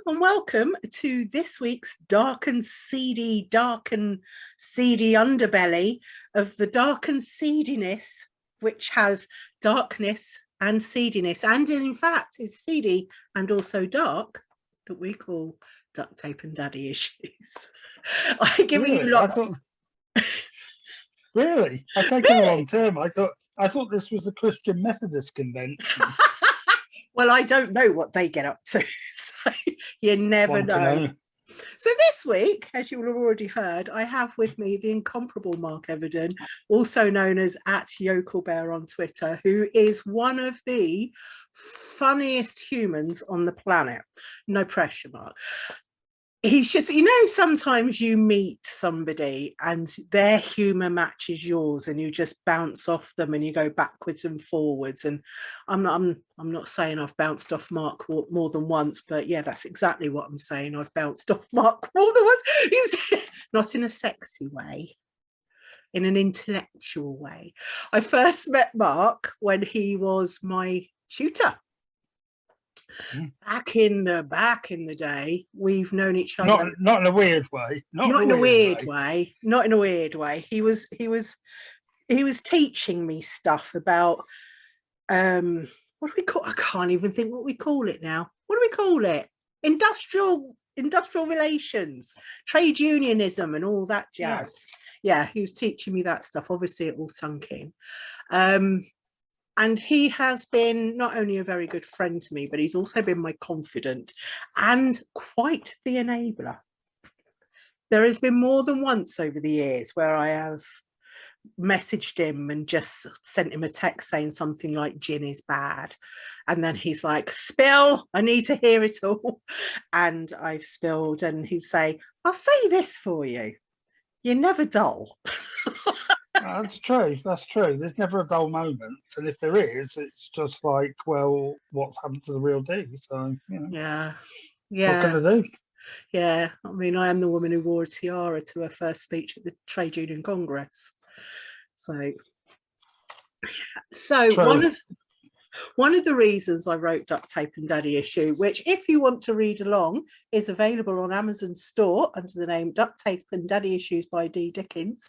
and welcome to this week's dark and seedy underbelly of the dark and seediness, which has darkness and seediness, and in fact is seedy and also dark, that we call duct tape and daddy issues. I'm giving you lots. Really? I've taken a long term. I thought this was the Christian Methodist convention. Well, I don't know what they get up to, so you never know. So this week, as you will have already heard, I have with me the incomparable Mark Everden, also known as @YokelBear on Twitter, who is one of the funniest humans on the planet. No pressure, Mark. He's just, sometimes you meet somebody and their humor matches yours and you just bounce off them and you go backwards and forwards. And I'm not saying I've bounced off Mark more than once, but yeah, that's exactly what I'm saying. I've bounced off Mark more than once. Not in a sexy way, in an intellectual way. I first met Mark when he was my tutor. Back in the day, we've known each other. Not in a weird way. Not in a weird way. Not in a weird way. He was teaching me stuff about what do we call? I can't even think what we call it now. What do we call it? Industrial relations, trade unionism, and all that jazz. Yeah, he was teaching me that stuff. Obviously, it all sunk in. And he has been not only a very good friend to me, but he's also been my confidant and quite the enabler. There has been more than once over the years where I have messaged him and just sent him a text saying something like gin is bad. And then he's like, spill, I need to hear it all. And I've spilled and he'd say, I'll say this for you. You're never dull. That's true. There's never a dull moment, and if there is, it's just like, well, what's happened to the real deal? So yeah. What can I do? Yeah, I mean, I am the woman who wore a tiara to her first speech at the Trade Union Congress. So one of the reasons I wrote Duct Tape and Daddy Issue, which if you want to read along, is available on Amazon store under the name Duct Tape and Daddy Issues by D. Dickens.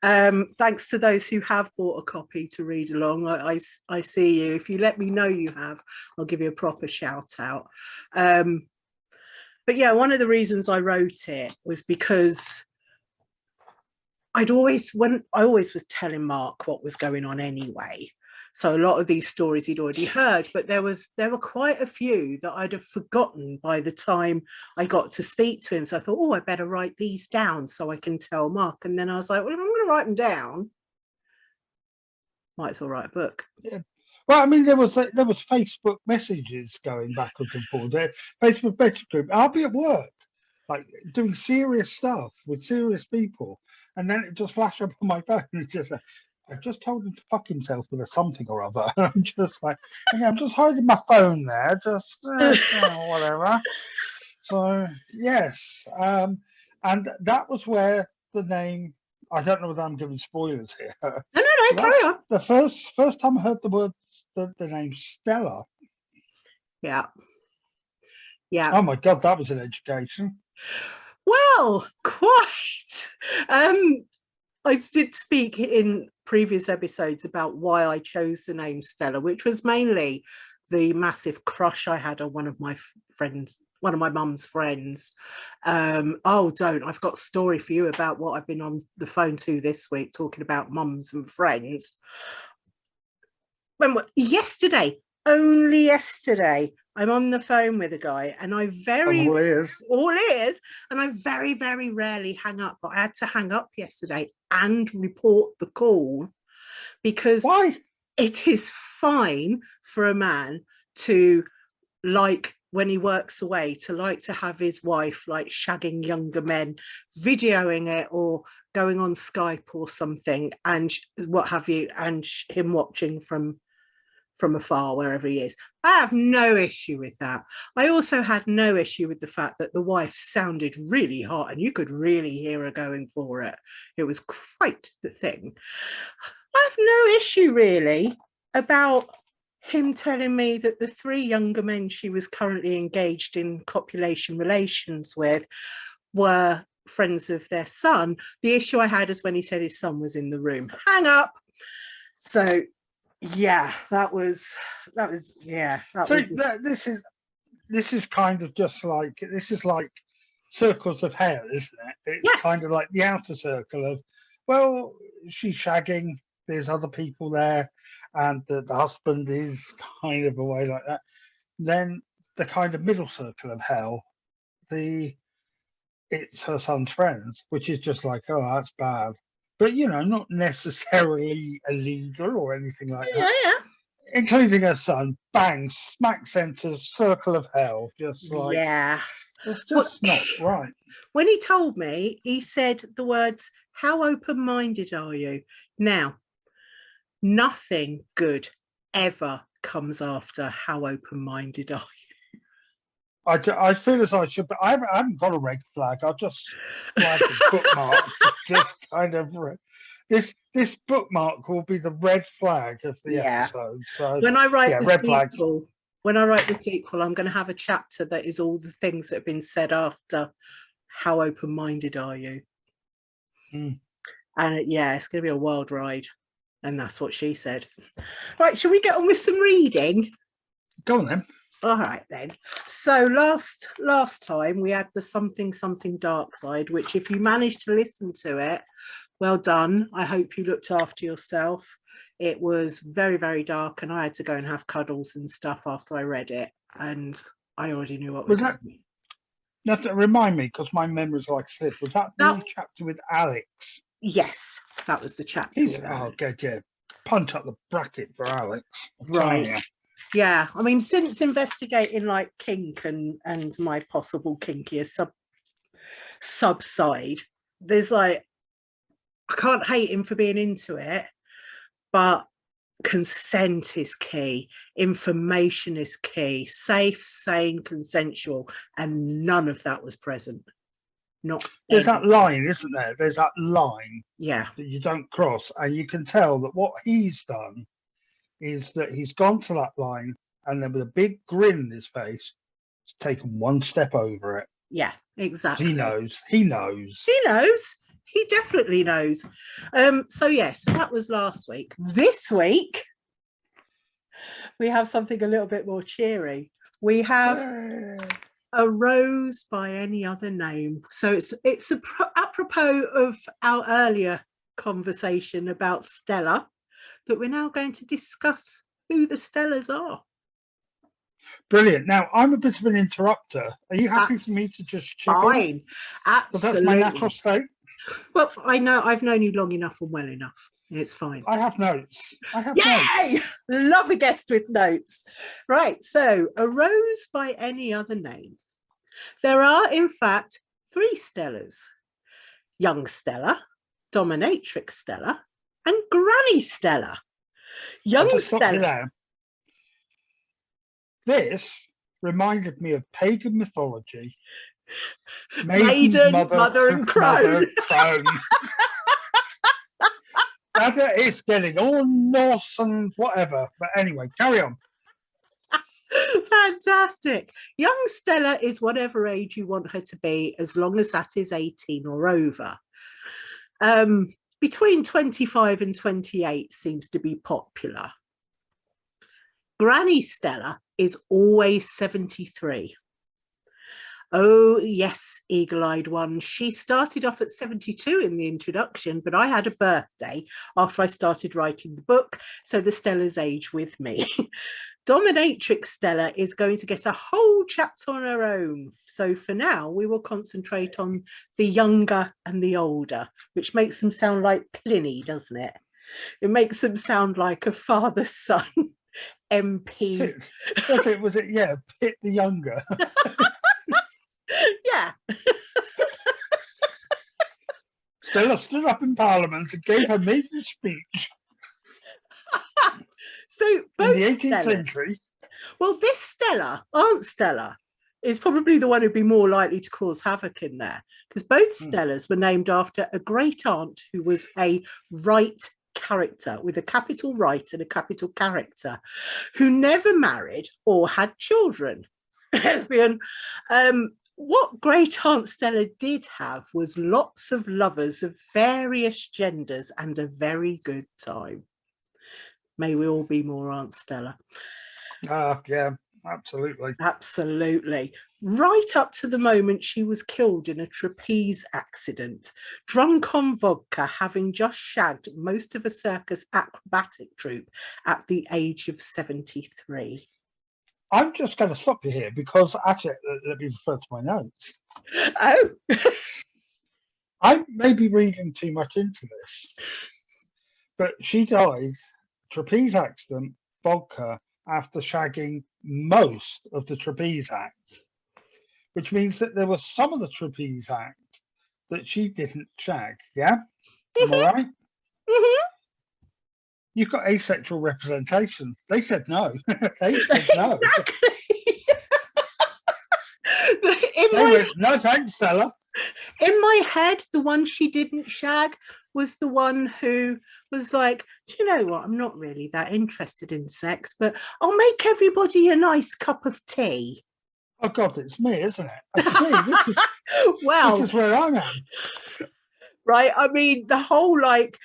Thanks to those who have bought a copy to read along. I see you. If you let me know you have, I'll give you a proper shout out. But yeah, one of the reasons I wrote it was because I always was telling Mark what was going on anyway. So a lot of these stories he'd already heard, but there were quite a few that I'd have forgotten by the time I got to speak to him. So I thought, I better write these down so I can tell Mark. And then I was like, well, if I'm going to write them down, might as well write a book. Yeah. Well, I mean, there was Facebook messages going backwards and forwards. Facebook message group. I'll be at work, like doing serious stuff with serious people, and then it just flashed up on my phone. It's just I've just told him to fuck himself with something or other. I'm just like, I'm just hiding my phone there, just whatever. So yes, and that was where the name. I don't know whether I'm giving spoilers here. No, carry on. The first time I heard the name Stella. Yeah. Oh my God, that was an education. Well, quite. I did speak in previous episodes about why I chose the name Stella, which was mainly the massive crush I had on one of my mum's friends. I've got a story for you about what I've been on the phone to this week, talking about mums and friends. Only yesterday, I'm on the phone with a guy and I all ears, and I very, very rarely hang up, but I had to hang up yesterday and report the call because why? It is fine for a man to, like, when he works away, to have his wife like shagging younger men, videoing it or going on Skype or something and what have you, and him watching from afar, wherever he is. I have no issue with that. I also had no issue with the fact that the wife sounded really hot and you could really hear her going for it. It was quite the thing. I have no issue really about him telling me that the 3 younger men she was currently engaged in copulation relations with were friends of their son. The issue I had is when he said his son was in the room. Hang up. So yeah, that was yeah. This is kind of just like, this is like circles of hell, isn't it? It's Yes. kind of like the outer circle of, well, she's shagging, there's other people there, and the husband is kind of away like that. Then the kind of middle circle of hell, it's her son's friends, which is just like, oh, that's bad. But, you know, not necessarily illegal or anything like that. Yeah. Including her son, bang, smack centre, circle of hell. Just like, yeah. It's just not right. When he told me, he said the words, "How open-minded are you?" Now, nothing good ever comes after how open-minded are you. I feel as I should, but I haven't got a red flag. I'll just flag a bookmark. Just kind of this bookmark will be the red flag of the episode. So when I write the red sequel, when I write the sequel, I'm going to have a chapter that is all the things that have been said after how open-minded are you. And it's going to be a wild ride. And that's what she said. Right, shall we get on with some reading? Go on then. All right then. So last time we had the something dark side, which if you managed to listen to it, well done. I hope you looked after yourself. It was very, very dark, and I had to go and have cuddles and stuff after I read it, and I already knew what was happening. You have to remind me, because my memory's like slip. Was that the chapter with Alex? Yes, that was the chapter. Oh, good, yeah. Punch up the bracket for Alex. Right. Yeah, I mean, since investigating like kink and my possible kinkier subside, there's like, I can't hate him for being into it, but consent is key, information is key, safe, sane, consensual, and none of that was present. There's that line, isn't there? There's that line that you don't cross, and you can tell that what he's done is that he's gone to that line, and then with a big grin in his face, he's taken one step over it. Yeah, exactly. He knows. He definitely knows. So yes, that was last week. This week we have something a little bit more cheery. We have A Rose by Any Other Name. So it's apropos of our earlier conversation about Stella, that we're now going to discuss who the Stellas are. Brilliant. Now, I'm a bit of an interrupter. Are you happy for me to just chip in? Fine. Absolutely. That's my natural state. Well, I know I've known you long enough and well enough. It's fine. I have notes. Yay! Love a guest with notes. Right. So, A Rose by Any Other Name. There are, in fact, 3 Stellas: young Stella, dominatrix Stella, and Granny Stella. Young Stella. This reminded me of pagan mythology. Maiden, mother and crone. It's getting all Norse and whatever. But anyway, carry on. Fantastic. Young Stella is whatever age you want her to be, as long as that is 18 or over. Between 25 and 28 seems to be popular. Granny Stella is always 73. Oh, yes, eagle-eyed one. She started off at 72 in the introduction, but I had a birthday after I started writing the book, so the Stella's age with me. Dominatrix Stella is going to get a whole chapter on her own. So for now, we will concentrate on the younger and the older, which makes them sound like Pliny, doesn't it? It makes them sound like a father-son MP. Was it? Yeah, Pitt the Younger. Yeah. Stella stood up in Parliament and gave her maiden speech. So both in the 18th century. Well, this Stella, Aunt Stella, is probably the one who'd be more likely to cause havoc in there, because both Stellas were named after a great aunt who was a right character with a capital right and a capital character who never married or had children. Lesbian. What Great Aunt Stella did have was lots of lovers of various genders and a very good time. May we all be more Aunt Stella. Yeah, absolutely. Absolutely. Right up to the moment she was killed in a trapeze accident, drunk on vodka, having just shagged most of a circus acrobatic troupe at the age of 73. I'm just going to stop you here because actually, let me refer to my notes. Oh. I may be reading too much into this, but she died, trapeze accident, vodka, after shagging most of the trapeze act, which means that there was some of the trapeze act that she didn't shag. Yeah? Am I right? Mm-hmm. You've got asexual representation. They said no. They said no. Exactly. No thanks, Stella. In my head, the one she didn't shag was the one who was like, do you know what? I'm not really that interested in sex, but I'll make everybody a nice cup of tea. Oh God, it's me, isn't it? It's me. This is where I am. Right. I mean, the whole like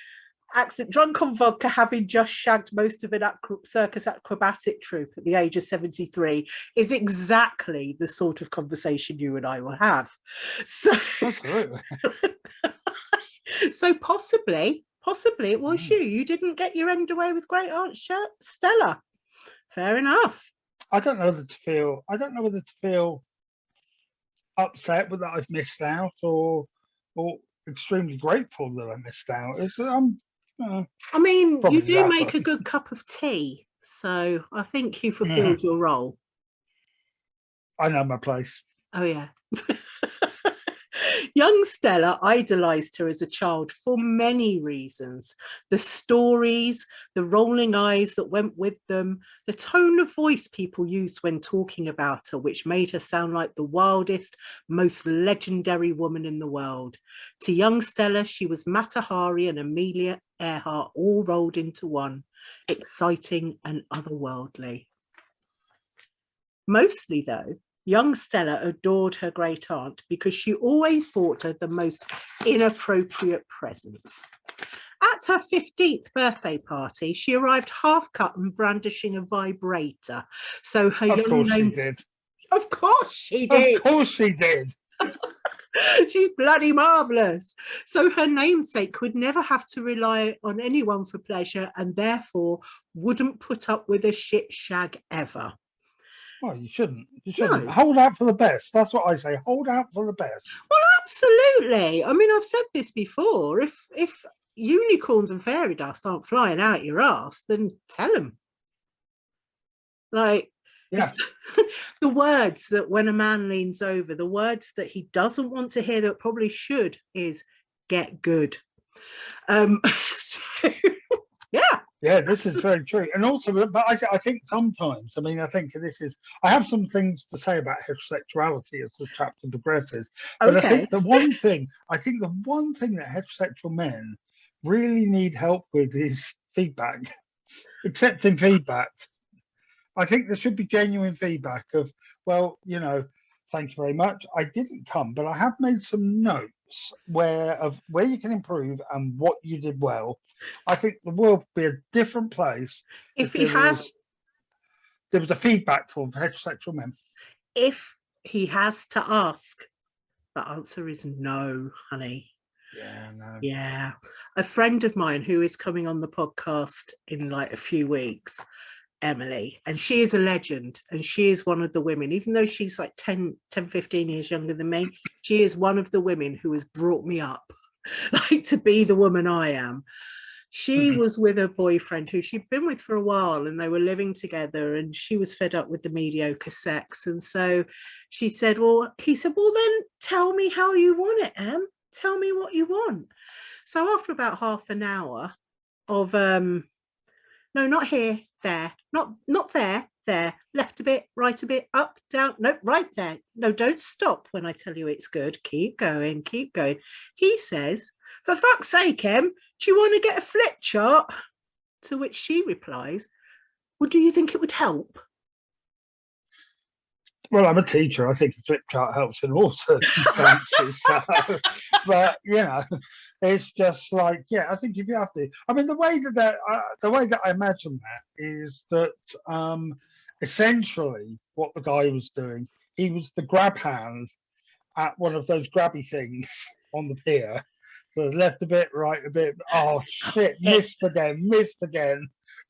accident, drunk on vodka, having just shagged most of an circus acrobatic troupe at the age of 73 is exactly the sort of conversation you and I will have. So, so possibly it was you. You didn't get your end away with Great Aunt Stella. Fair enough. I don't know whether to feel upset that I've missed out or extremely grateful that I missed out. I mean, you do make latter. a good cup of tea, so I think you fulfilled your role. I know my place. Oh, yeah. Young Stella idolised her as a child for many reasons. The stories, the rolling eyes that went with them, the tone of voice people used when talking about her, which made her sound like the wildest, most legendary woman in the world. To young Stella, she was Mata Hari and Amelia Earhart all rolled into one, exciting and otherworldly. Mostly, though, young Stella adored her great aunt because she always bought her the most inappropriate presents. At her 15th birthday party, she arrived half cut and brandishing a vibrator. So her Of course she did. Of course she did. Of course she did. She's bloody marvellous. So her namesake would never have to rely on anyone for pleasure and therefore wouldn't put up with a shit shag ever. Well, you shouldn't. No. Hold out for the best. That's what I say. Hold out for the best. Well, absolutely. I mean, I've said this before. If unicorns and fairy dust aren't flying out your ass, then tell them. Like, yeah. The words that when a man leans over, the words that he doesn't want to hear that probably should is get good. So, yeah. Yeah, this is very true. And also, but I think sometimes, I have some things to say about heterosexuality as the chapter progresses. But okay. I think the one thing that heterosexual men really need help with is feedback, accepting feedback. I think there should be genuine feedback of, well, thank you very much. I didn't come, but I have made some notes where you can improve and what you did well. I think the world would be a different place if there was a feedback from heterosexual men. If he has to ask, the answer is no, honey. Yeah, no. Yeah. A friend of mine who is coming on the podcast in like a few weeks, Emily, and she is a legend, and she is one of the women, even though she's like 15 years younger than me, she is one of the women who has brought me up like to be the woman I am. She was with a boyfriend who she'd been with for a while, and they were living together, and she was fed up with the mediocre sex, and so he said, well, then tell me how you want it, Em. Tell me what you want. So after about half an hour of no, not here, there, not there, there, left a bit, right a bit, up, down, no, right there. No, don't stop when I tell you it's good. Keep going, keep going. He says, for fuck's sake, Em, do you want to get a flip chart? To which she replies, well, do you think it would help? Well, I'm a teacher. I think a flip chart helps in all circumstances. So, but you know, it's just like, yeah, I think if you have to, I mean, the way that I imagine that is that essentially what the guy was doing, he was the grab hand at one of those grabby things on the pier. So left a bit, right a bit. Oh shit! Missed again.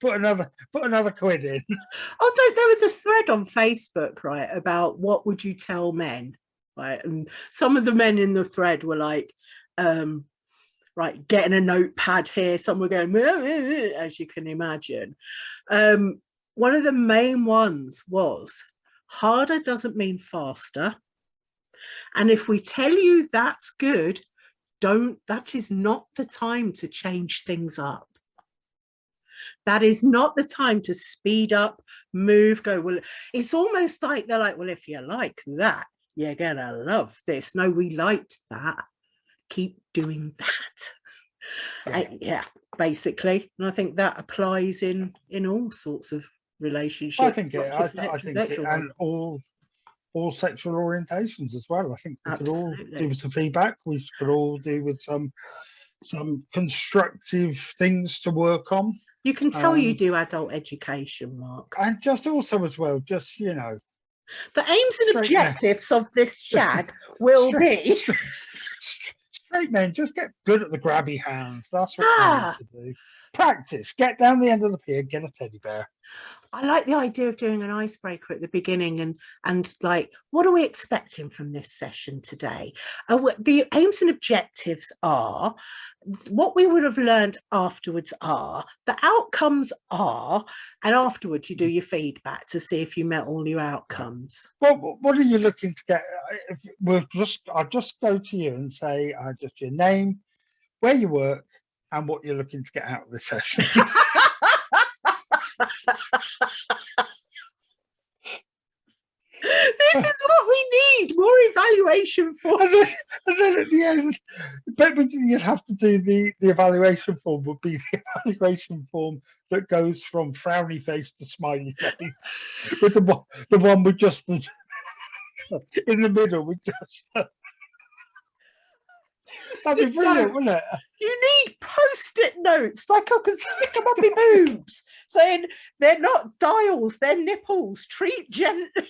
Put another quid in. Oh, there was a thread on Facebook, right, about what would you tell men, right? And some of the men in the thread were like, right, getting a notepad here. Some were going, as you can imagine. One of the main ones was, harder doesn't mean faster. And if we tell you that's good, that is not the time to change things up. That is not the time to speed up, move, go. Well, it's almost like they're like, well, if you like that, you're gonna love this. No, we liked that. Keep doing that. Yeah, basically. And I think that applies in all sorts of relationships. I think and all sexual orientations as well. I think we could all do with some feedback. We could all do with some constructive things to work on. You can tell you do adult education, Mark. And just also as well, just, you know. The aims and objectives of this shag will be... Straight men, just get good at the grabby hands. That's what you need to do. Practice. Get down the end of the pier, get a teddy bear. I like the idea of doing an icebreaker at the beginning and like, what are we expecting from this session today? The aims and objectives are, what we would have learned afterwards are, the outcomes are, and afterwards you do your feedback to see if you met all your outcomes. Well, what are you looking to get? I'll just go to you and say just your name, where you work, and what you're looking to get out of this session. This is what we need, more evaluation form. And then at the end, but you'd have to do the evaluation form would be the evaluation form that goes from frowny face to smiley face, with the one with just the in the middle with just. That'd be brilliant, wouldn't it? You need post-it notes, like I can stick them up in boobs, saying they're not dials, they're nipples. Treat gently.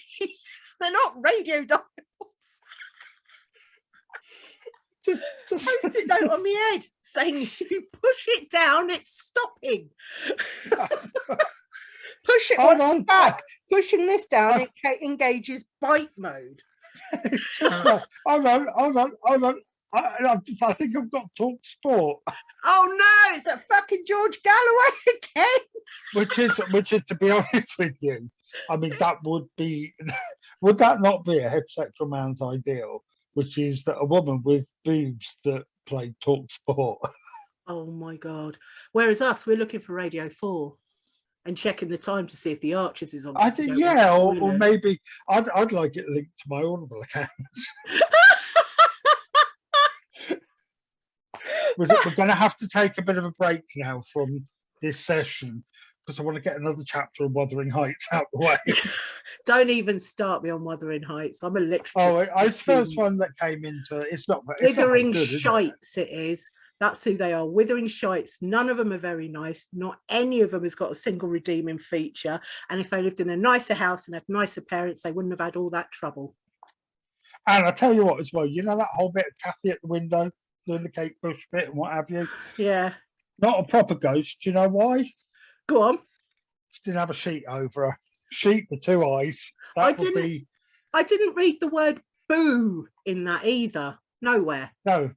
They're not radio dials. Just post-it note on my head saying if you push it down, it's stopping. Push it on back. Pushing this down, it engages bite mode. Hold on. I think I've got Talk Sport. Oh no, it's that fucking George Galloway again. Which is, to be honest with you, I mean, that would that not be a heterosexual man's ideal? Which is that a woman with boobs that play Talk Sport. Oh my God. Whereas us, we're looking for Radio 4 and checking the time to see if the Archers is on. I think, yeah, or maybe I'd like it linked to my Audible account. We're going to have to take a bit of a break now from this session because I want to get another chapter of Wuthering Heights out the way. Don't even start me on Wuthering Heights. I'm a literature. Oh, it's the first one that came into. It's not. Withering Shites. It is. That's who they are. Withering Shites. None of them are very nice. Not any of them has got a single redeeming feature. And if they lived in a nicer house and had nicer parents, they wouldn't have had all that trouble. And I tell you what, as well, you know that whole bit of Kathy at the window doing the Kate Bush bit and what have you? Yeah. Not a proper ghost. Do you know why? Go on. She didn't have a sheet over her. Sheet with two eyes. I didn't read the word boo in that either. Nowhere. No.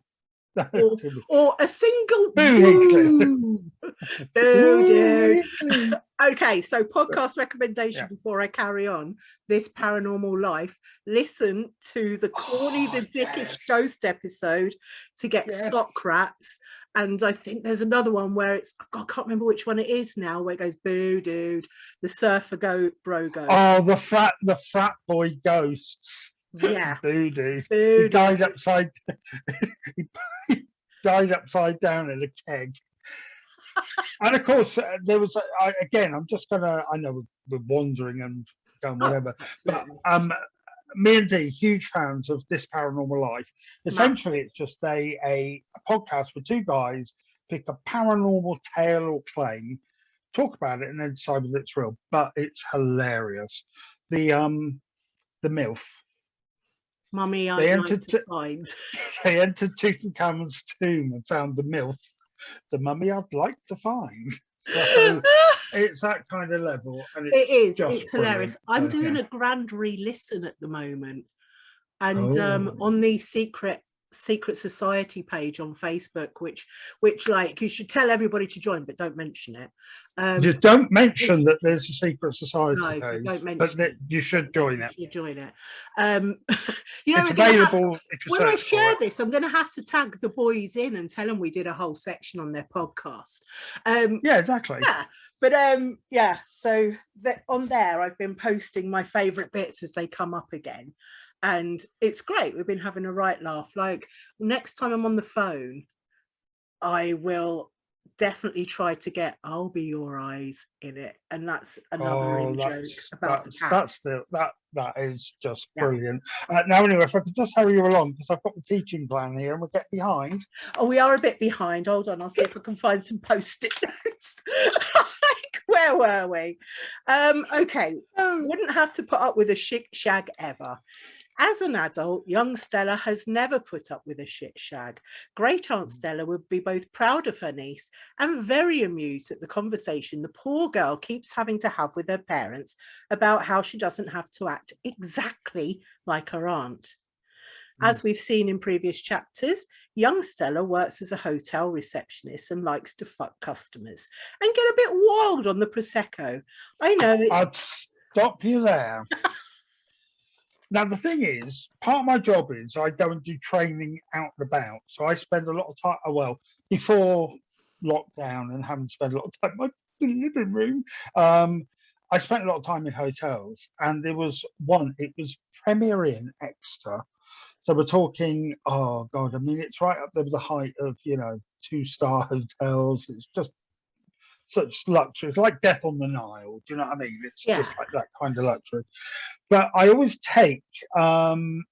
or a single Boo. boo, dude. Okay, so podcast recommendation before I carry on this paranormal life. Listen to the Corny the Dickish ghost episode to get Socrates. And I think there's another one where it's, I can't remember which one it is now, where it goes, boo, dude, the surfer bro ghost. Oh, the frat boy ghosts. Yeah. Boo, dude. He died upside he died upside down in a keg. And of course, there was, again, I'm just gonna, I know we're wandering and going whatever, but me and Dee, huge fans of This Paranormal Life. Essentially, it's just a podcast where two guys pick a paranormal tale or claim, talk about it, and then decide whether it's real. But it's hilarious. The MILF. Mummy, I'd like to find. They entered Tutankhamun's tomb and found the MILF. The mummy I'd like to find. So it's that kind of level, and it's hilarious. I'm doing a grand re-listen at the moment, and on the secret society page on Facebook, which like you should tell everybody to join, but don't mention it. You don't mention that there's a secret society page, don't mention but that you should join it. You join it. You know, it's available. When I share this, I'm going to have to tag the boys in and tell them we did a whole section on their podcast. Yeah, exactly. Yeah, but so on there, I've been posting my favourite bits as they come up again. And it's great. We've been having a right laugh. Like, next time I'm on the phone, I will definitely try to get I'll Be Your Eyes in it. And that's another joke about the cat. That is just brilliant. Now, anyway, if I could just hurry you along, because I've got the teaching plan here and we'll get behind. Oh, we are a bit behind. Hold on. I'll see if I can find some Post-it notes. Where were we? Okay. Wouldn't have to put up with a shag ever. As an adult, young Stella has never put up with a shit shag. Great Aunt Stella would be both proud of her niece and very amused at the conversation the poor girl keeps having to have with her parents about how she doesn't have to act exactly like her aunt. As we've seen in previous chapters, young Stella works as a hotel receptionist and likes to fuck customers and get a bit wild on the Prosecco. I know it's... I'd stop you there. Now, the thing is, part of my job is I go and do training out and about. So I spend a lot of time, before lockdown and having spent a lot of time in my living room, I spent a lot of time in hotels. And there was one, it was Premier Inn Exeter. So we're talking, oh God, I mean, it's right up there with the height of, 2-star hotels. It's just such luxury. It's like Death on the Nile. Do you know what I mean? It's just like that kind of luxury. But I always take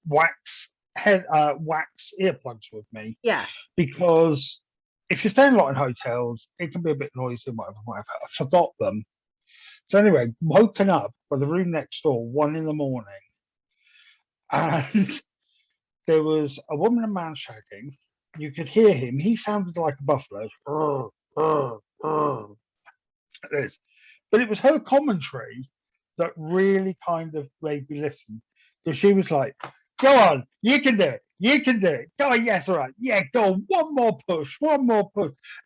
wax earplugs with me. Yeah. Because if you're staying a lot in hotels, it can be a bit noisy and whatever. I forgot them. So anyway, woken up by the room next door, 1 a.m, and there was a woman and man shagging. You could hear him. He sounded like a buffalo. But it was her commentary that really kind of made me listen, because she was like, go on, you can do it, go on, yes, all right, yeah, go on, one more push.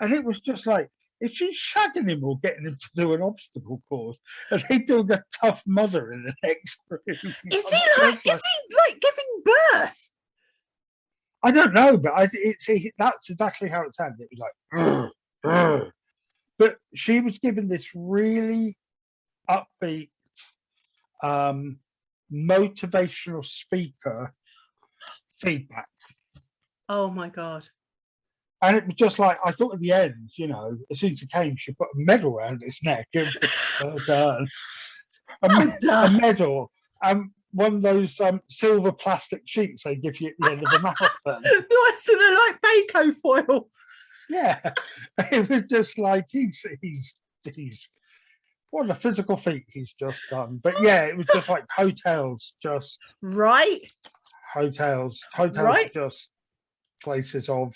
And it was just like, is she shagging him or getting him to do an obstacle course? And he's doing a Tough Mudder in the next room. Is he like giving birth? I don't know, but that's exactly how it sounded. It was like, but she was given this really upbeat, motivational speaker feedback. Oh my God. And it was just like, I thought at the end, as soon as it came, she put a medal around his neck. A medal. One of those silver plastic sheets they give you at the end of a marathon. Nice and like Baco foil. Yeah. It was just like, he's what a physical feat he's just done. But yeah, it was just like hotels, just right. Hotels, right. Just places of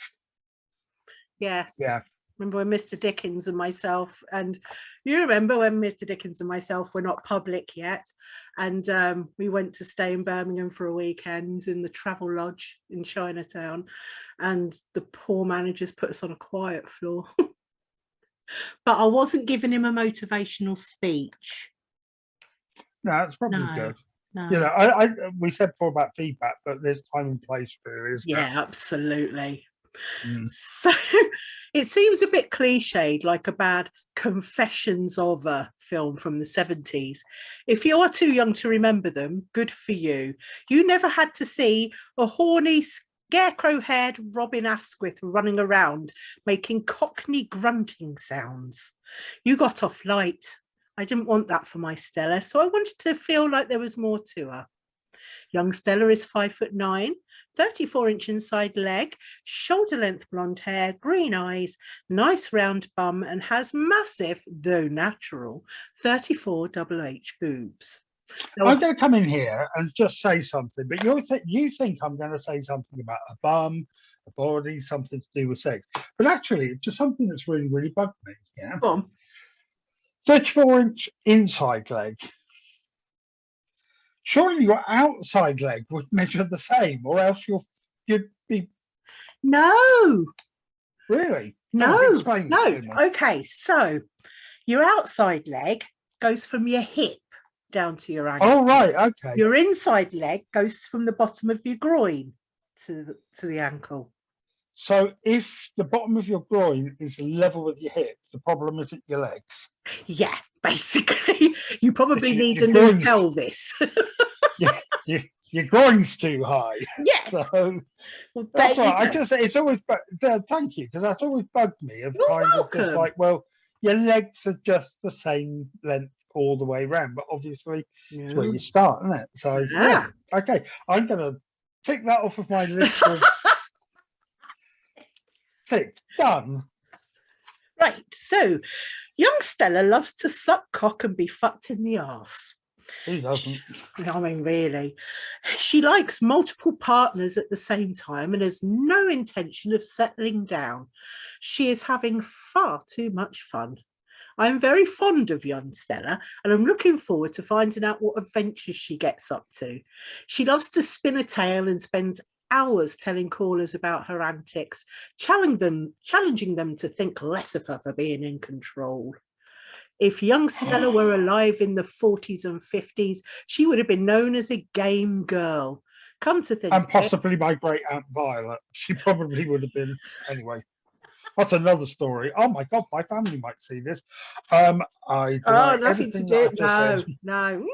yes. Yeah. Remember when Mr. Dickens and myself, and you remember when Mr. Dickens and myself were not public yet, and we went to stay in Birmingham for a weekend in the Travel Lodge in Chinatown, and the poor managers put us on a quiet floor. But I wasn't giving him a motivational speech. No, it's probably good. No. You know, we said before about feedback, but there's time and place for it, isn't Yeah, it? absolutely. Mm. So it seems a bit cliched, like a bad Confessions of a film from the 70s. If you are too young to remember them, good for you. You never had to see a horny, scarecrow-haired Robin Asquith running around making Cockney grunting sounds. You got off light. I didn't want that for my Stella, so I wanted to feel like there was more to her. Young Stella is 5'9", 34-inch inside leg, shoulder-length blonde hair, green eyes, nice round bum, and has massive, though natural, 34 double H boobs. Now, I'm going to come in here and just say something, but you think I'm going to say something about a bum, a body, something to do with sex. But actually, it's just something that's really, really bugged me. Yeah. go on. 34-inch inside leg. Surely your outside leg would measure the same, or else you'd be. No. Really? No. Explain No. it to me. Okay, so your outside leg goes from your hip down to your ankle. Oh, right. Okay. Your inside leg goes from the bottom of your groin to the ankle. So if the bottom of your groin is level with your hip, the problem isn't your legs. Yeah, basically. You probably need a your new pelvis. Your groin's too high. Yes. So well, that's right. It's always, thank you, because that's always bugged me. Of You're kind welcome. of just like, well, your legs are just the same length all the way around, but obviously it's where you start, isn't it? So yeah. Okay, I'm gonna tick that off of my list of tick done. Right, so young Stella loves to suck cock and be fucked in the arse. Who doesn't? I mean, really. She likes multiple partners at the same time and has no intention of settling down. She is having far too much fun. I'm very fond of young Stella, and I'm looking forward to finding out what adventures she gets up to. She loves to spin a tale and spends hours telling callers about her antics, challenging them to think less of her for being in control. If young Stella were alive in the 40s and 50s, she would have been known as a game girl. Come to think, and possibly my great aunt Violet. She probably would have been anyway. That's another story. Oh my God, my family might see this. Nothing to do. No.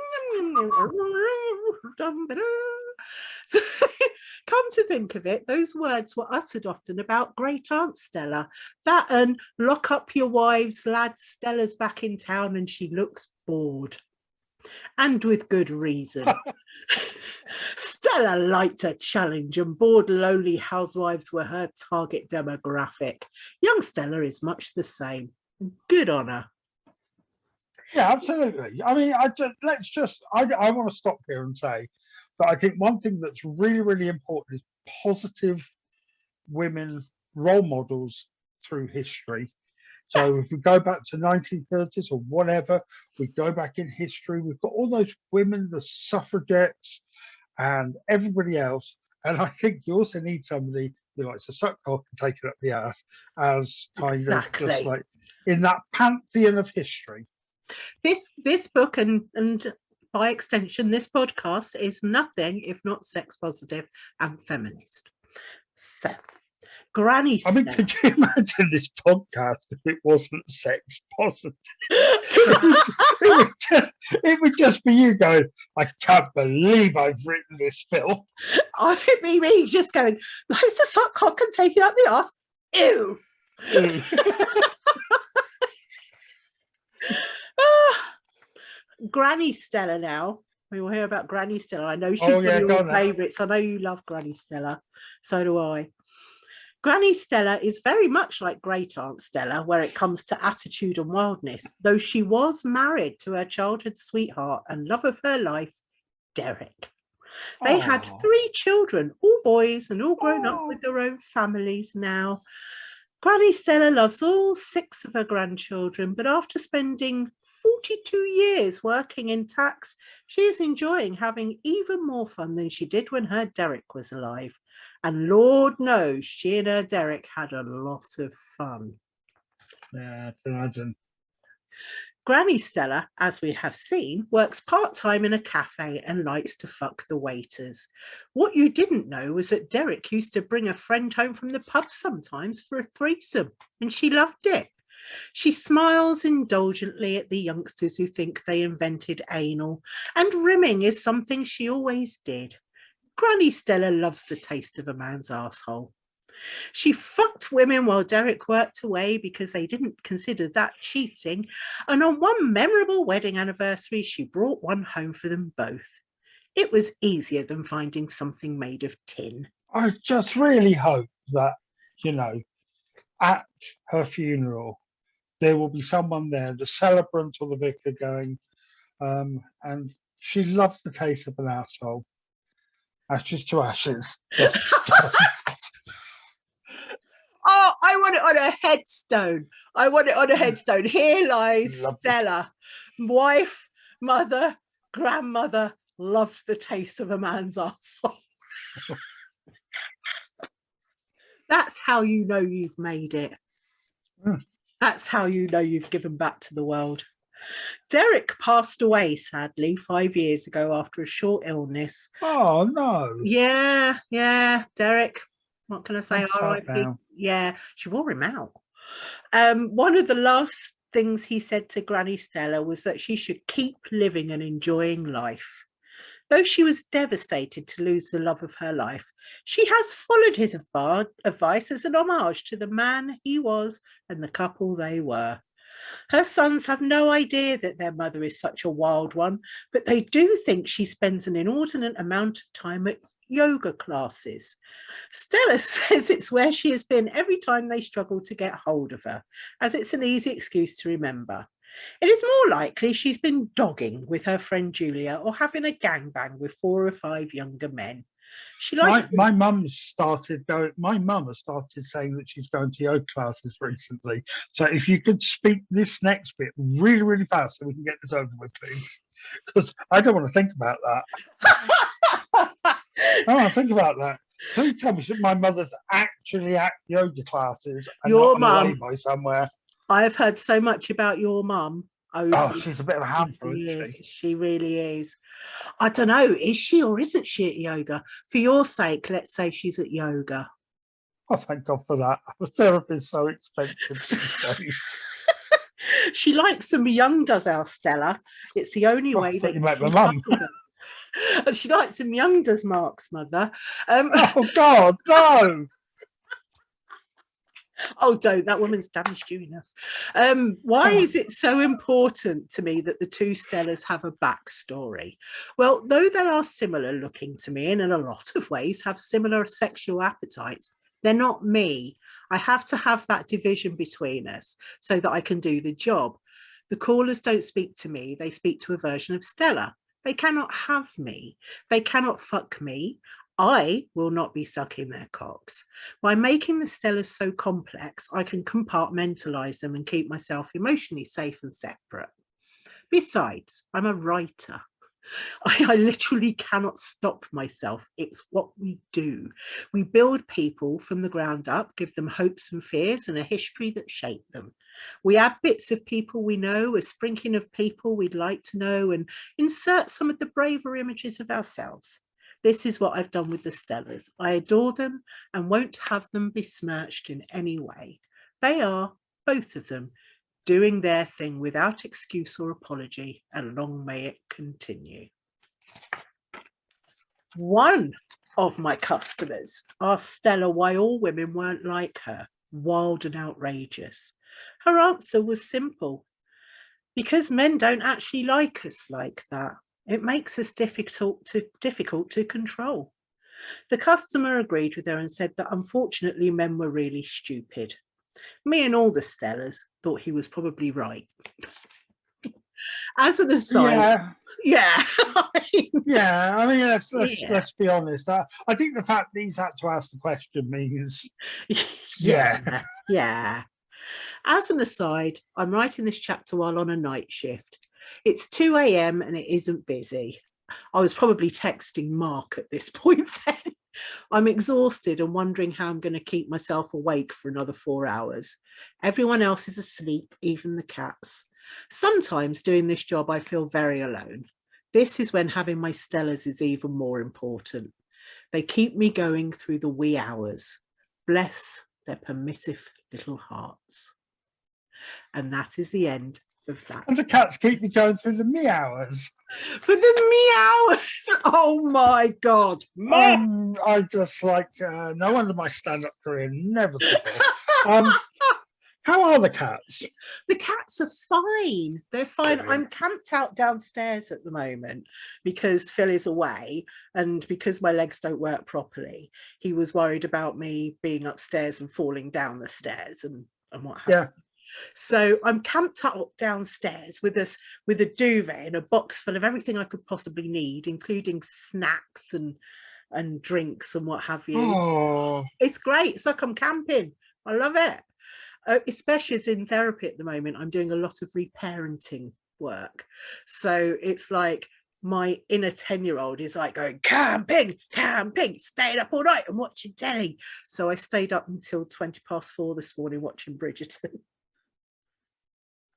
So, come to think of it, those words were uttered often about great aunt Stella. That and lock up your wives, lads, Stella's back in town and she looks bored. And with good reason. Stella liked a challenge and bored lonely housewives were her target demographic. Young Stella is much the same. Good on her. Yeah, absolutely. I mean, I want to stop here and say that I think one thing that's really, really important is positive women role models through history. So if we go back to 1930s or whatever, we go back in history, we've got all those women, the suffragettes and everybody else. And I think you also need somebody who likes to suck cock and take it up the ass as kind of just like in that pantheon of history. This book and by extension, this podcast is nothing if not sex positive and feminist. So, Granny Stella. I mean, could you imagine this podcast if it wasn't sex positive? it would just be you going, I can't believe I've written this film. I would be me just going, let's just suck cock and take it up the arse. Ew. Granny Stella now. We will hear about Granny Stella. I know she's one of your favourites. I know you love Granny Stella. So do I. Granny Stella is very much like Great Aunt Stella where it comes to attitude and wildness, though she was married to her childhood sweetheart and love of her life, Derek. They had 3 children, all boys and all grown up with their own families now. Granny Stella loves all 6 of her grandchildren, but after spending 42 years working in tax, she is enjoying having even more fun than she did when her Derek was alive. And Lord knows she and her Derek had a lot of fun. Yeah, I can imagine. Granny Stella, as we have seen, works part-time in a cafe and likes to fuck the waiters. What you didn't know was that Derek used to bring a friend home from the pub sometimes for a threesome, and she loved it. She smiles indulgently at the youngsters who think they invented anal, and rimming is something she always did. Granny Stella loves the taste of a man's arsehole. She fucked women while Derek worked away because they didn't consider that cheating. And on one memorable wedding anniversary, she brought one home for them both. It was easier than finding something made of tin. I just really hope that, you know, at her funeral, there will be someone there, the celebrant or the vicar, going, and she loved the taste of an asshole. Ashes to ashes. Oh, I want it on a headstone. I want it on a headstone. Here lies Stella, wife, mother, grandmother, loves the taste of a man's arsehole. That's how you know you've made it. That's how you know you've given back to the world. Derek passed away, sadly, 5 years ago after a short illness. Oh, no. Yeah, Derek. What can I say? R.I.P. Yeah, she wore him out. One of the last things he said to Granny Stella was that she should keep living and enjoying life. Though she was devastated to lose the love of her life, she has followed his advice as an homage to the man he was and the couple they were. Her sons have no idea that their mother is such a wild one, but they do think she spends an inordinate amount of time at yoga classes. Stella says it's where she has been every time they struggle to get hold of her, as it's an easy excuse to remember. It is more likely she's been dogging with her friend Julia or having a gangbang with 4 or 5 younger men. She likes my mum has started saying that she's going to yoga classes recently. So if you could speak this next bit really, really fast so we can get this over with, please. Because I don't want to think about that. I don't want to think about that. Please tell me that my mother's actually at yoga classes and your not on a mum lay-by somewhere. I have heard so much about your mum. Oh, she's a bit of a handful, isn't she? She really is. I don't know, is she or isn't she at yoga? For your sake, let's say she's at yoga. Oh, thank God for that. A therapist is so expensive these days. She likes them young, does our Stella. It's the only way that you make my mum. And she likes them young, does Mark's mother. Oh God, no! Oh, don't. That woman's damaged you enough. Why is it so important to me that the 2 Stellas have a backstory? Well, though they are similar looking to me and in a lot of ways have similar sexual appetites, they're not me. I have to have that division between us so that I can do the job. The callers don't speak to me. They speak to a version of Stella. They cannot have me. They cannot fuck me. I will not be sucking their cocks. By making the Stellas so complex, I can compartmentalize them and keep myself emotionally safe and separate. Besides, I'm a writer. I literally cannot stop myself. It's what we do. We build people from the ground up, give them hopes and fears and a history that shape them. We add bits of people we know, a sprinkling of people we'd like to know, and insert some of the braver images of ourselves. This is what I've done with the Stellas. I adore them and won't have them besmirched in any way. They are, both of them, doing their thing without excuse or apology, and long may it continue. One of my customers asked Stella why all women weren't like her, wild and outrageous. Her answer was simple. Because men don't actually like us like that. It makes us difficult to control. The customer agreed with her and said that unfortunately men were really stupid. Me and all the Stellas thought he was probably right. As an aside, yeah. yeah. I mean, let's be honest. I think the fact that he's had to ask the question means, yeah. As an aside, I'm writing this chapter while on a night shift. It's 2 a.m. and it isn't busy. I was probably texting Mark at this point then. I'm exhausted and wondering how I'm going to keep myself awake for another 4 hours. Everyone else is asleep, even the cats. Sometimes doing this job, I feel very alone. This is when having my Stellas is even more important. They keep me going through the wee hours. Bless their permissive little hearts. And that is the end of that. And the cats keep me going through the me hours. For the meows. Oh my God. I just like no wonder my stand-up career never took off. How are the cats? The cats are fine. They're fine. Good. I'm camped out downstairs at the moment because Phil is away, and because my legs don't work properly, he was worried about me being upstairs and falling down the stairs and what have you. So I'm camped up downstairs with a duvet and a box full of everything I could possibly need, including snacks and drinks and what have you. Oh. It's great. It's like I'm camping. I love it. Especially as in therapy at the moment, I'm doing a lot of reparenting work. So it's like my inner 10-year-old is like going, camping, staying up all night and watching telly. So I stayed up until 4:20 this morning watching Bridgerton.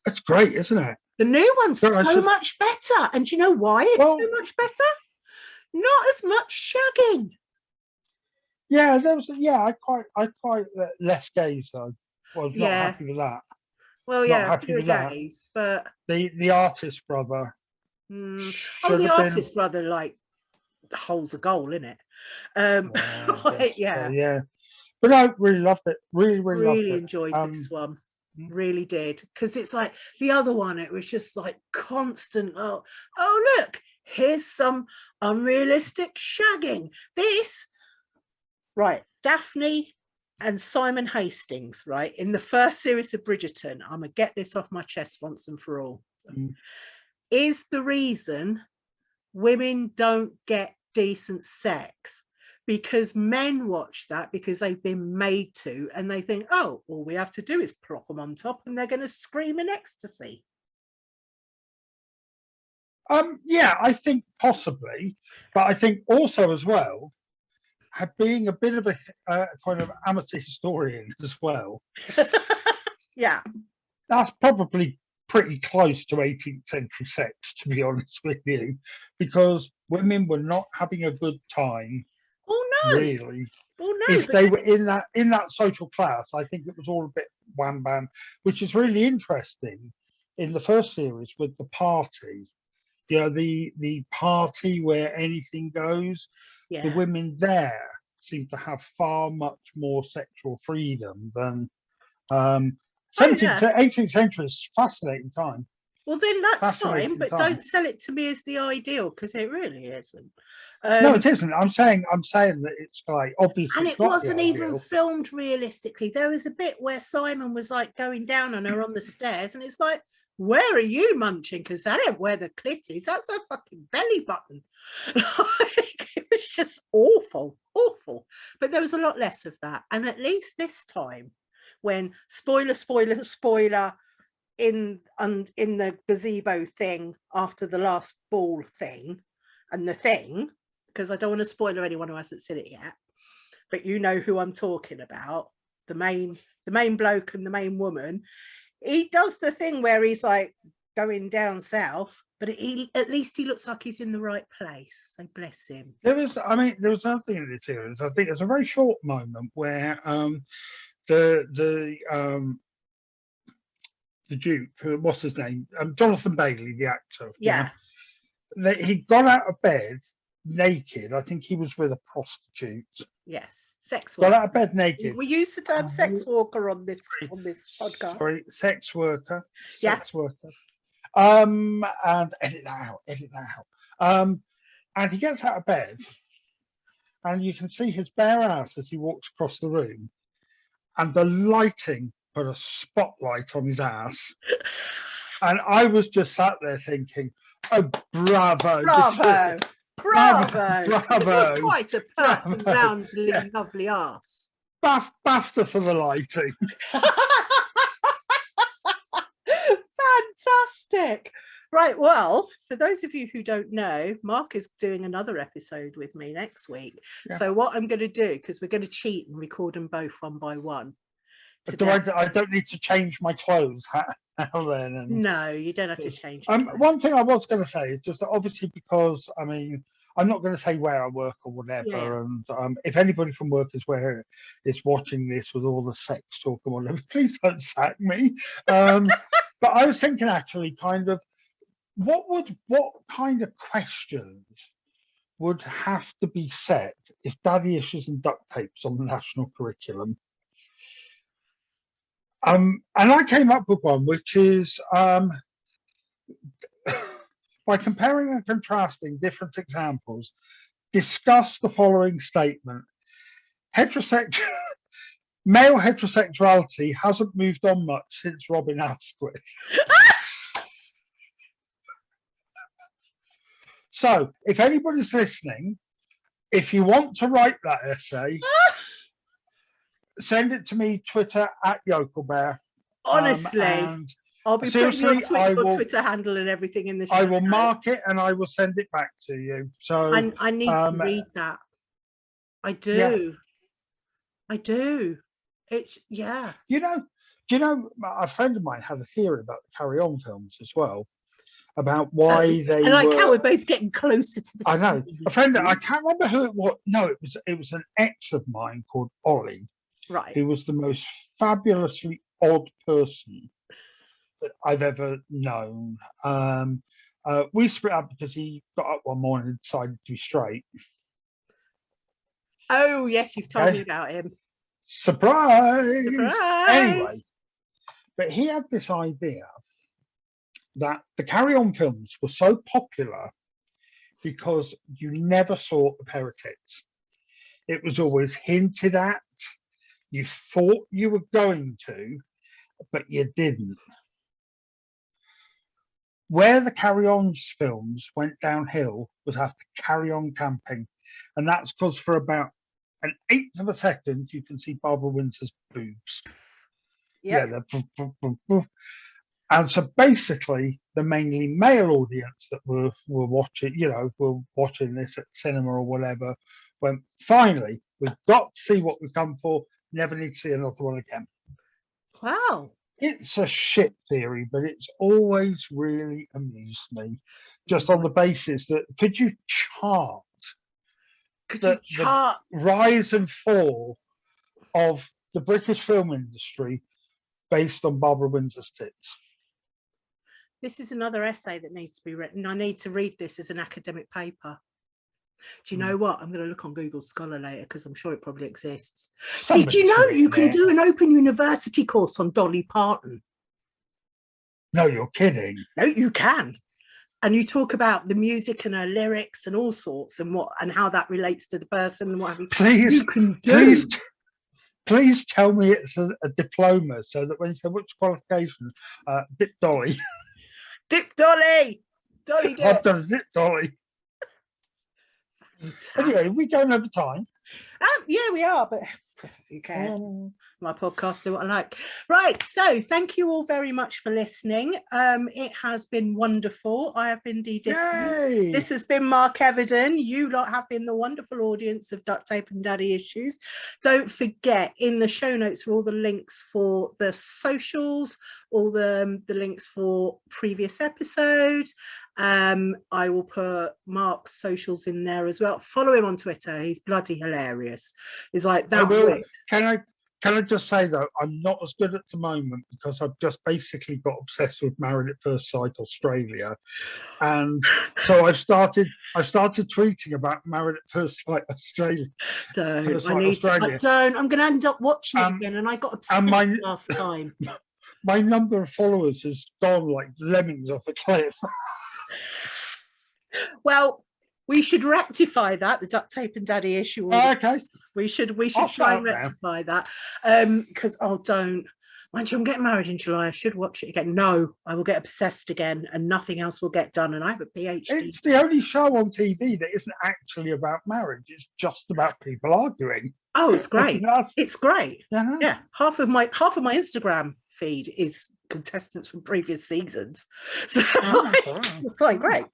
That's great, isn't it? The new one's so much better. And do you know why it's so much better? Not as much shagging. Yeah, I quite less gays though. Well, not happy with that. Well, yeah, happy with gays, but the artist brother. The artist brother like holds a goal in it. Yeah. But I really loved it. Really loved it. Enjoyed this one. Really did, because it's like the other one, it was just like constant oh look, here's some unrealistic shagging. This right, Daphne and Simon Hastings, right, in the first series of Bridgerton, I'm gonna get this off my chest once and for all, is the reason women don't get decent sex because men watch that because they've been made to, and they think, oh, all we have to do is plop them on top and they're going to scream in ecstasy. Yeah, I think possibly, but I think also as well, being a bit of a kind of amateur historian as well. Yeah, that's probably pretty close to 18th century sex, to be honest with you, because women were not having a good time. Oh no, really. Oh no, if they were in that social class, I think it was all a bit wham bam, which is really interesting in the first series with the party. You know, the party where anything goes. Yeah. The women there seem to have far much more sexual freedom than 17th to 18th century is fascinating time. Well, then that's fine, but don't sell it to me as the ideal, because it really isn't. No, it isn't. I'm saying that it's like obviously, and it wasn't even filmed realistically. There was a bit where Simon was like going down on her on the stairs, and it's like, where are you munching? Because that ain't where the clit is. That's her fucking belly button. Like, it was just awful. But there was a lot less of that, and at least this time, when spoiler in the gazebo thing after the last ball thing and the thing, because I don't want to spoil anyone who hasn't seen it yet, but you know who I'm talking about, the main bloke and the main woman, he does the thing where he's like going down south, but at least he looks like he's in the right place, so bless him. There was another thing in the series. I think it's a very short moment where the Duke, what's his name? Jonathan Bailey, the actor. Yeah. He got out of bed naked. I think he was with a prostitute. Yes, sex worker. Got out of bed naked. We used the term sex worker on this podcast. Sorry, sex worker. Yes. Sex worker. And edit that out. And he gets out of bed, and you can see his bare ass as he walks across the room, and the lighting put a spotlight on his ass. And I was just sat there thinking, oh, bravo. Bravo. Bravo. It was Bravo. quite a pert and roundly lovely arse. BAFTA for the lighting. Fantastic. Right, well, for those of you who don't know, Mark is doing another episode with me next week. Yeah. So what I'm going to do, because we're going to cheat and record them both one by one. I don't need to change my clothes then? And no, you don't have to change. One thing I was going to say is just that obviously because, I mean, I'm not going to say where I work or whatever. Yeah. And if anybody from work is watching this with all the sex talk and whatever, please don't sack me. But I was thinking actually kind of, what kind of questions would have to be set if daddy issues and duct tapes on the national curriculum? And I came up with one, which is by comparing and contrasting different examples, discuss the following statement. Male heterosexuality hasn't moved on much since Robin Asquith. So, if anybody's listening, if you want to write that essay, send it to me, Twitter @YokelBear. Honestly, I'll be putting your Twitter handle and everything in the show. I will mark it and I will send it back to you. So I need to read that. I do. Yeah. I do. It's Do you know? A friend of mine had a theory about the Carry On films as well. About why they and I like how we're both getting closer to the I know. A friend, I can't remember who it was. No, it was an ex of mine called Ollie. Right. Who was the most fabulously odd person that I've ever known. We split up because he got up one morning and decided to be straight. Oh, yes, you've told me about him. Surprise! Surprise! Anyway, but he had this idea that the Carry On films were so popular because you never saw a pair of tits. It was always hinted at. You thought you were going to, but you didn't. Where the Carry On films went downhill was after Carry On camping. And that's because for about an eighth of a second, you can see Barbara Windsor's boobs. Yep. Yeah. And so basically, the mainly male audience that were watching, were watching this at cinema or whatever, went, finally, we've got to see what we've come for. Never need to see another one again. Wow. It's a shit theory, but it's always really amused me. Just on the basis that could you chart the rise and fall of the British film industry based on Barbara Windsor's tits? This is another essay that needs to be written. I need to read this as an academic paper. Do you know what? I'm going to look on Google Scholar later because I'm sure it probably exists. Did you know you can do an Open University course on Dolly Parton? No, you're kidding. No, you can. And you talk about the music and her lyrics and all sorts and how that relates to the person and what have you. Please, you can do. Please tell me it's a diploma so that when you say which qualifications, Dip Dolly. Dip Dolly. Dolly I've done Dip Dolly. Anyway, we're going over time. Yeah, we are, but who cares? My podcast, do what I like. Right, so thank you all very much for listening. It has been wonderful. I have been Dee Dickens. This has been Mark Everden. You lot have been the wonderful audience of Duct Tape and Daddy Issues. Don't forget, in the show notes are all the links for the socials, all the links for previous episodes. I will put Mark's socials in there as well. Follow him on Twitter. He's bloody hilarious. He's like that. Can I just say though, I'm not as good at the moment because I've just basically got obsessed with Married at First Sight Australia, and so I've started tweeting about Married at First Sight Australia. I'm going to end up watching it again, and I got obsessed last time. My number of followers has gone like lemmings off a cliff. Well, we should rectify that, the Duct Tape and Daddy issue. Okay. We should try and rectify that. Because don't. Mind you, I'm getting married in July. I should watch it again. No, I will get obsessed again and nothing else will get done. And I have a PhD. It's the only show on TV that isn't actually about marriage. It's just about people arguing. Oh, it's great. It's great. Yeah. Half of my Instagram feed is contestants from previous seasons. So quite great.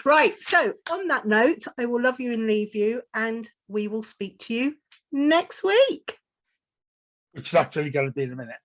Right. So on that note, I will love you and leave you, and we will speak to you next week. Which is actually going to be in a minute.